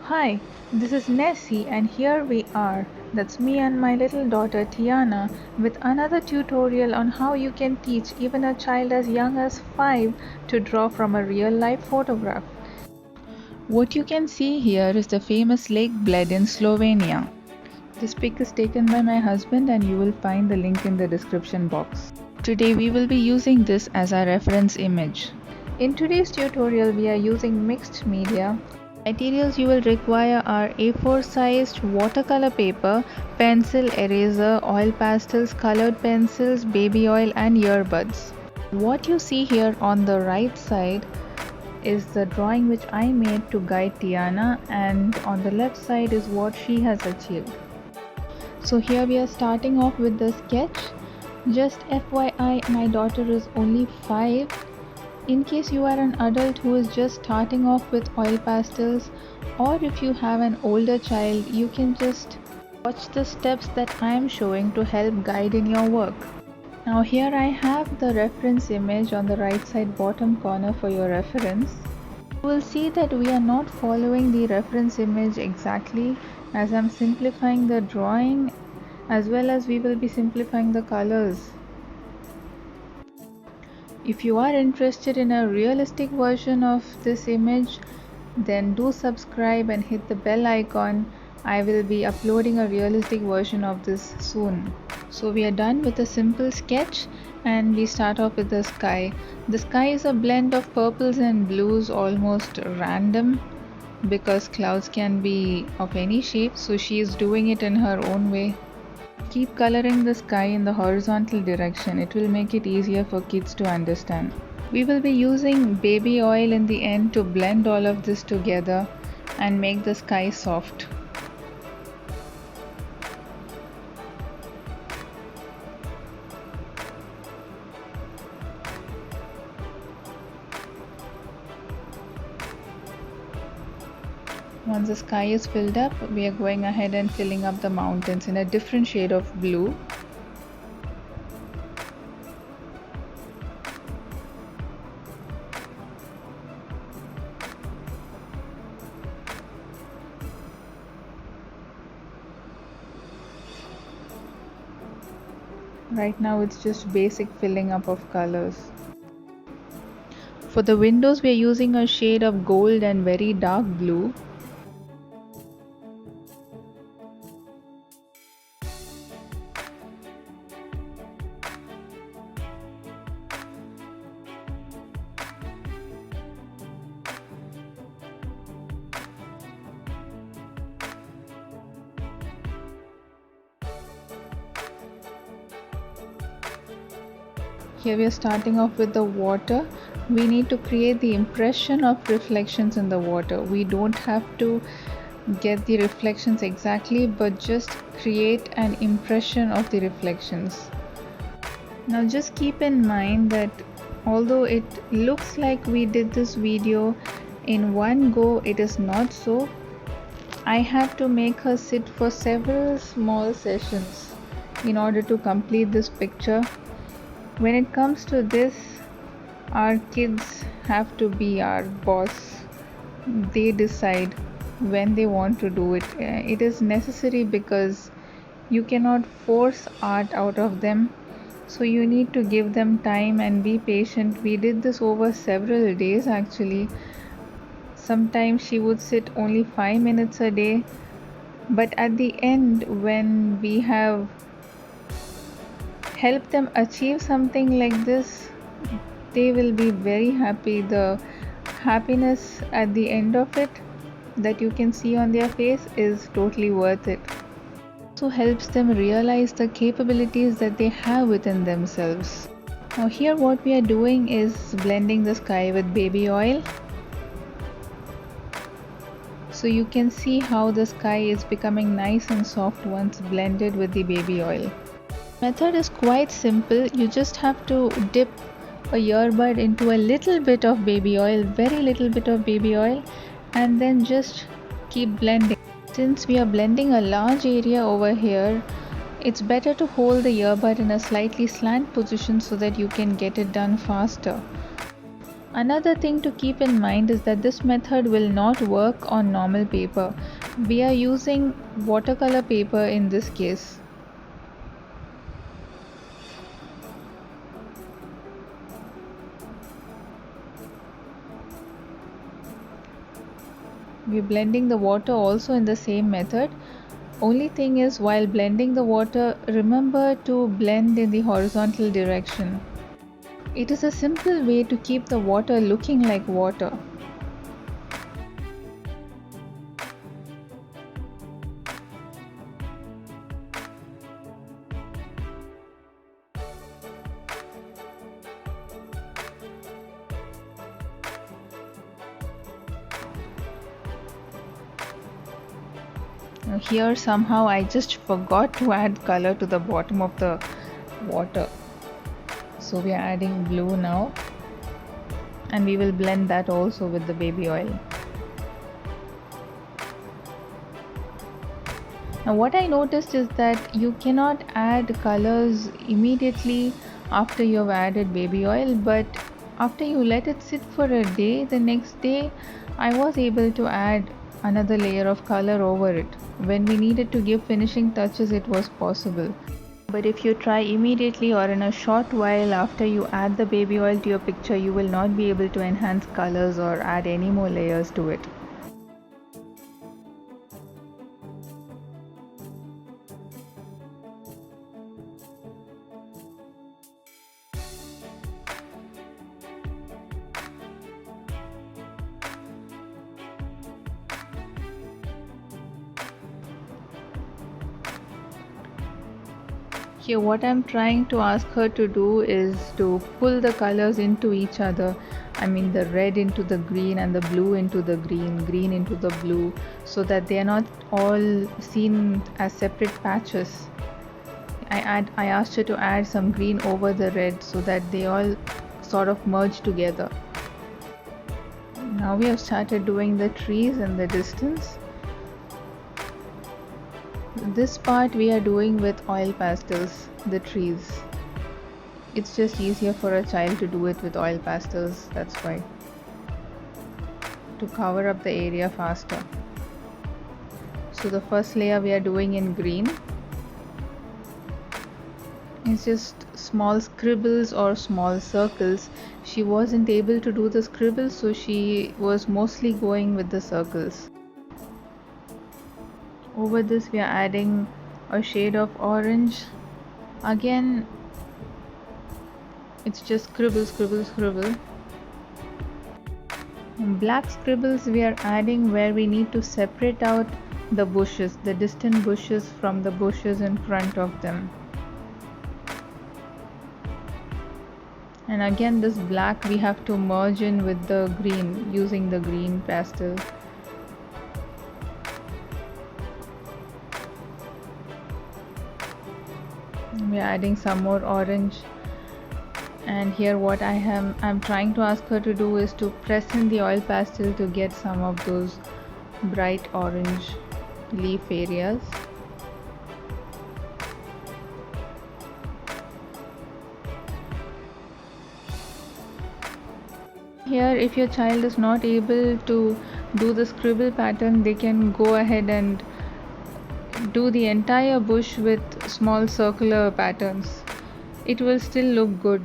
Hi, this is Nessie, and here we are. That's me and my little daughter Tiana with another tutorial on how you can teach even a child as young as 5 to draw from a real life photograph. What you can see here is the famous Lake Bled in Slovenia. This pic is taken by my husband, and you will find the link in the description box. Today we will be using this as our reference image. In today's tutorial we are using mixed media. Materials you will require are A4 sized watercolor paper, pencil, eraser, oil pastels, colored pencils, baby oil and earbuds. What you see here on the right side is the drawing which I made to guide Tiana, and on the left side is what she has achieved. So here we are starting off with the sketch. Just FYI, my daughter is only 5. In case you are an adult who is just starting off with oil pastels, or if you have an older child, you can just watch the steps that I am showing to help guide in your work. Now here I have the reference image on the right side bottom corner for your reference. You will see that we are not following the reference image exactly, as I am simplifying the drawing as well as we will be simplifying the colors. If you are interested in a realistic version of this image, then do subscribe and hit the bell icon. I will be uploading a realistic version of this soon. So we are done with a simple sketch, and we start off with the sky. The sky is a blend of purples and blues, almost random because clouds can be of any shape, so she is doing it in her own way. Keep coloring the sky in the horizontal direction. It will make it easier for kids to understand. We will be using baby oil in the end to blend all of this together and make the sky soft. Once the sky is filled up, we are going ahead and filling up the mountains in a different shade of blue. Right now it's just basic filling up of colors. For the windows we are using a shade of gold and very dark blue. Here we are starting off with the water. We need to create the impression of reflections in the water. We don't have to get the reflections exactly, but just create an impression of the reflections. Now just keep in mind that although it looks like we did this video in one go, it is not so. I have to make her sit for several small sessions in order to complete this picture. When it comes to this, our kids have to be our boss. They decide when they want to do it. It is necessary because you cannot force art out of them. So you need to give them time and be patient. We did this over several days actually. Sometimes she would sit only 5 minutes a day. But at the end, when we have help them achieve something like this, they will be very happy. The happiness at the end of it that you can see on their face is totally worth it. Also helps them realize the capabilities that they have within themselves. Now here what we are doing is blending the sky with baby oil. So you can see how the sky is becoming nice and soft once blended with the baby oil. Method is quite simple. You just have to dip a earbud into a little bit of baby oil, very little bit of baby oil, and then just keep blending. Since we are blending a large area over here, it's better to hold the earbud in a slightly slant position so that you can get it done faster. Another thing to keep in mind is that this method will not work on normal paper. We are using watercolor paper in this case. We're blending the water also in the same method. Only thing is, while blending the water, remember to blend in the horizontal direction. It is a simple way to keep the water looking like water. Now here somehow I just forgot to add color to the bottom of the water. So we are adding blue now, and we will blend that also with the baby oil. Now what I noticed is that you cannot add colors immediately after you have added baby oil, but after you let it sit for a day, the next day I was able to add another layer of color over it. When we needed to give finishing touches, it was possible. But if you try immediately or in a short while after you add the baby oil to your picture, you will not be able to enhance colors or add any more layers to it. Here what I'm trying to ask her to do is to pull the colors into each other. I mean the red into the green and the blue into the green, green into the blue, so that they are not all seen as separate patches. I asked her to add some green over the red so that they all sort of merge together. Now we have started doing the trees in the distance. This part we are doing with oil pastels, the trees. It's just easier for a child to do it with oil pastels, that's why. To cover up the area faster. So the first layer we are doing in green. It's just small scribbles or small circles. She wasn't able to do the scribbles, so she was mostly going with the circles. Over this we are adding a shade of orange. Again, it's just scribble, scribble, scribble. Black scribbles we are adding where we need to separate out the bushes, the distant bushes from the bushes in front of them. And again this black we have to merge in with the green using the green pastel. We are adding some more orange, and here what I'm trying to ask her to do is to press in the oil pastel to get some of those bright orange leaf areas. Here if your child is not able to do the scribble pattern, they can go ahead and do the entire bush with small circular patterns. It will still look good.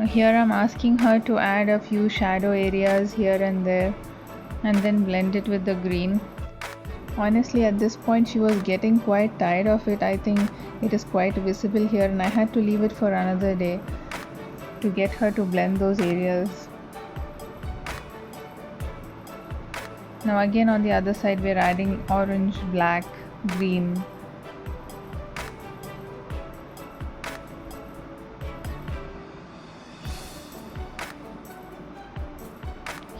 Here I'm asking her to add a few shadow areas here and there and then blend it with the green. Honestly, at this point she was getting quite tired of it. I think it is quite visible here, and I had to leave it for another day to get her to blend those areas. Now again on the other side we're adding orange, black, green.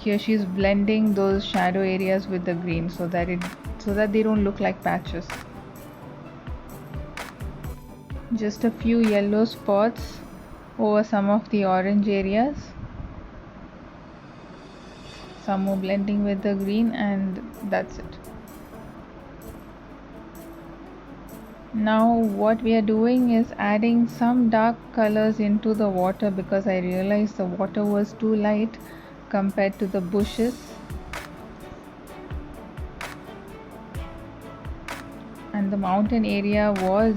here she's blending those shadow areas with the green so that they don't look like patches. Just a few yellow spots over some of the orange areas. Some more blending with the green, and that's it. Now what we are doing is adding some dark colors into the water because I realized the water was too light compared to the bushes. And the mountain area was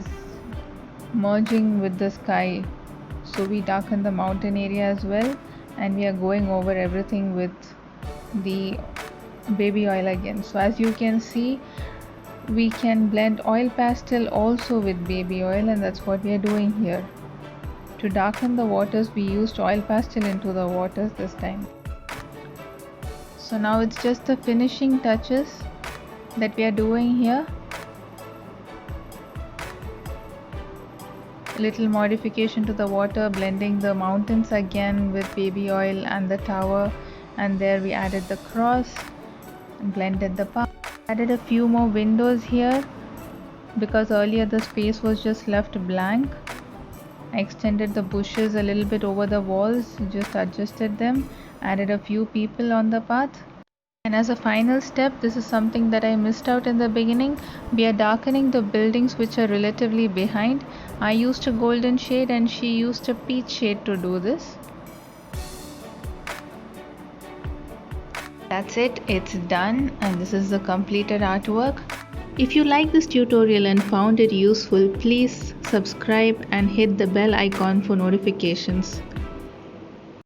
merging with the sky, so we darken the mountain area as well, and we are going over everything with the baby oil again. So as you can see, we can blend oil pastel also with baby oil, and that's what we are doing here. To darken the waters, we used oil pastel into the waters this time. So now it's just the finishing touches that we are doing here. Little modification to the water, blending the mountains again with baby oil and the tower, and there we added the cross and blended the path. Added a few more windows here because earlier the space was just left blank. I extended the bushes a little bit over the walls, just adjusted them, added a few people on the path. And as a final step, this is something that I missed out in the beginning, we are darkening the buildings which are relatively behind. I used a golden shade and she used a peach shade to do this. That's it, it's done, and this is the completed artwork. If you like this tutorial and found it useful, please subscribe and hit the bell icon for notifications.